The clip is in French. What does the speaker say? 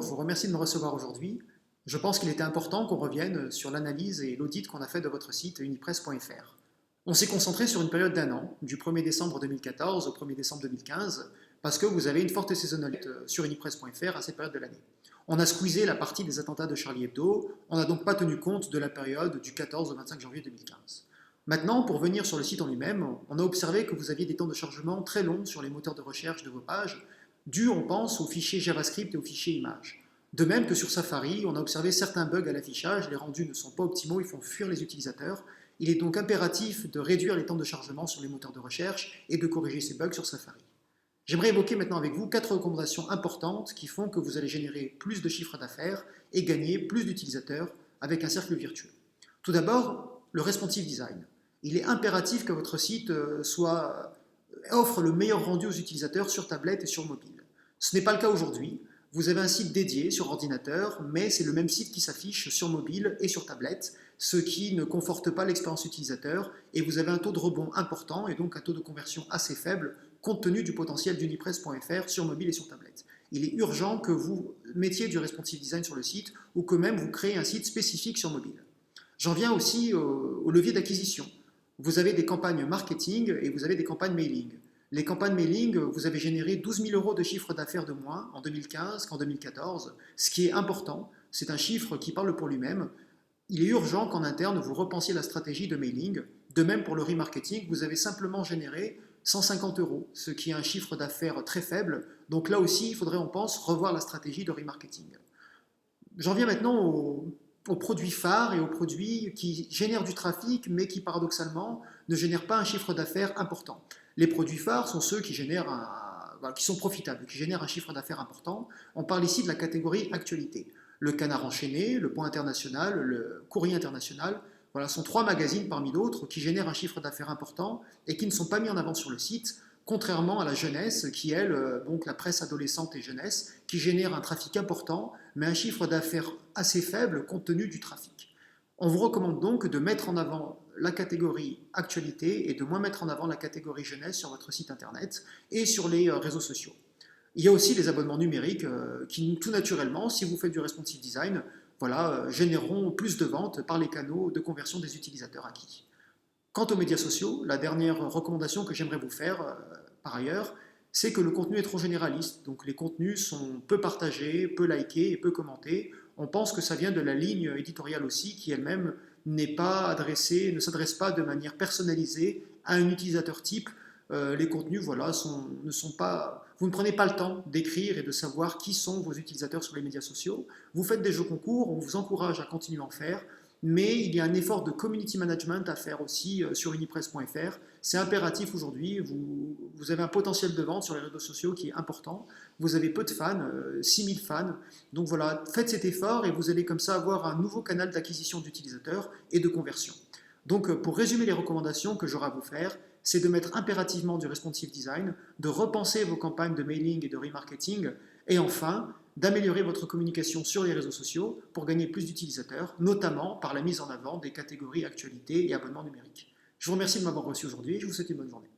Je vous remercie de me recevoir aujourd'hui. Je pense qu'il était important qu'on revienne sur l'analyse et l'audit qu'on a fait de votre site unipresse.fr. On s'est concentré sur une période d'un an, du 1er décembre 2014 au 1er décembre 2015, parce que vous avez une forte saisonnalité sur unipresse.fr à cette période de l'année. On a squeezé la partie des attentats de Charlie Hebdo, on n'a donc pas tenu compte de la période du 14 au 25 janvier 2015. Maintenant, pour venir sur le site en lui-même, on a observé que vous aviez des temps de chargement très longs sur les moteurs de recherche de vos pages, dû, on pense, aux fichiers JavaScript et aux fichiers images. De même que sur Safari, on a observé certains bugs à l'affichage, les rendus ne sont pas optimaux, ils font fuir les utilisateurs. Il est donc impératif de réduire les temps de chargement sur les moteurs de recherche et de corriger ces bugs sur Safari. J'aimerais évoquer maintenant avec vous 4 recommandations importantes qui font que vous allez générer plus de chiffres d'affaires et gagner plus d'utilisateurs avec un cercle virtueux. Tout d'abord, le responsive design. Il est impératif que votre site offre le meilleur rendu aux utilisateurs sur tablette et sur mobile. Ce n'est pas le cas aujourd'hui. Vous avez un site dédié sur ordinateur, mais c'est le même site qui s'affiche sur mobile et sur tablette, ce qui ne conforte pas l'expérience utilisateur, et vous avez un taux de rebond important et donc un taux de conversion assez faible compte tenu du potentiel d'unipresse.fr sur mobile et sur tablette. Il est urgent que vous mettiez du responsive design sur le site ou que même vous créez un site spécifique sur mobile. J'en viens aussi au levier d'acquisition. Vous avez des campagnes marketing et vous avez des campagnes mailing. Les campagnes mailing, vous avez généré 12 000 euros de chiffre d'affaires de moins en 2015 qu'en 2014, ce qui est important. C'est un chiffre qui parle pour lui-même. Il est urgent qu'en interne, vous repensiez la stratégie de mailing. De même pour le remarketing, vous avez simplement généré 150 euros, ce qui est un chiffre d'affaires très faible. Donc là aussi, il faudrait, on pense, revoir la stratégie de remarketing. J'en viens maintenant aux produits phares et aux produits qui génèrent du trafic, mais qui paradoxalement ne génèrent pas un chiffre d'affaires important. Les produits phares sont ceux qui sont profitables, qui génèrent un chiffre d'affaires important. On parle ici de la catégorie actualité. Le Canard enchaîné, le Point international, le Courrier international, voilà, sont 3 magazines parmi d'autres qui génèrent un chiffre d'affaires important et qui ne sont pas mis en avant sur le site, contrairement à la jeunesse, qui elle, donc la presse adolescente et jeunesse, qui génère un trafic important, mais un chiffre d'affaires assez faible compte tenu du trafic. On vous recommande donc de mettre en avant la catégorie actualité et de moins mettre en avant la catégorie jeunesse sur votre site internet et sur les réseaux sociaux. Il y a aussi les abonnements numériques qui, tout naturellement, si vous faites du responsive design, généreront plus de ventes par les canaux de conversion des utilisateurs acquis. Quant aux médias sociaux, la dernière recommandation que j'aimerais vous faire, par ailleurs, c'est que le contenu est trop généraliste. Donc les contenus sont peu partagés, peu likés et peu commentés. On pense que ça vient de la ligne éditoriale aussi, qui elle-même ne s'adresse pas de manière personnalisée à un utilisateur type. Les contenus, vous ne prenez pas le temps d'écrire et de savoir qui sont vos utilisateurs sur les médias sociaux. Vous faites des jeux concours, on vous encourage à continuer à en faire, mais il y a un effort de community management à faire aussi sur unipresse.fr. C'est impératif aujourd'hui, vous avez un potentiel de vente sur les réseaux sociaux qui est important, vous avez peu de fans, 6000 fans, donc voilà, faites cet effort et vous allez comme ça avoir un nouveau canal d'acquisition d'utilisateurs et de conversion. Donc pour résumer les recommandations que j'aurai à vous faire, c'est de mettre impérativement du responsive design, de repenser vos campagnes de mailing et de remarketing, et enfin, d'améliorer votre communication sur les réseaux sociaux pour gagner plus d'utilisateurs, notamment par la mise en avant des catégories actualités et abonnements numériques. Je vous remercie de m'avoir reçu aujourd'hui et je vous souhaite une bonne journée.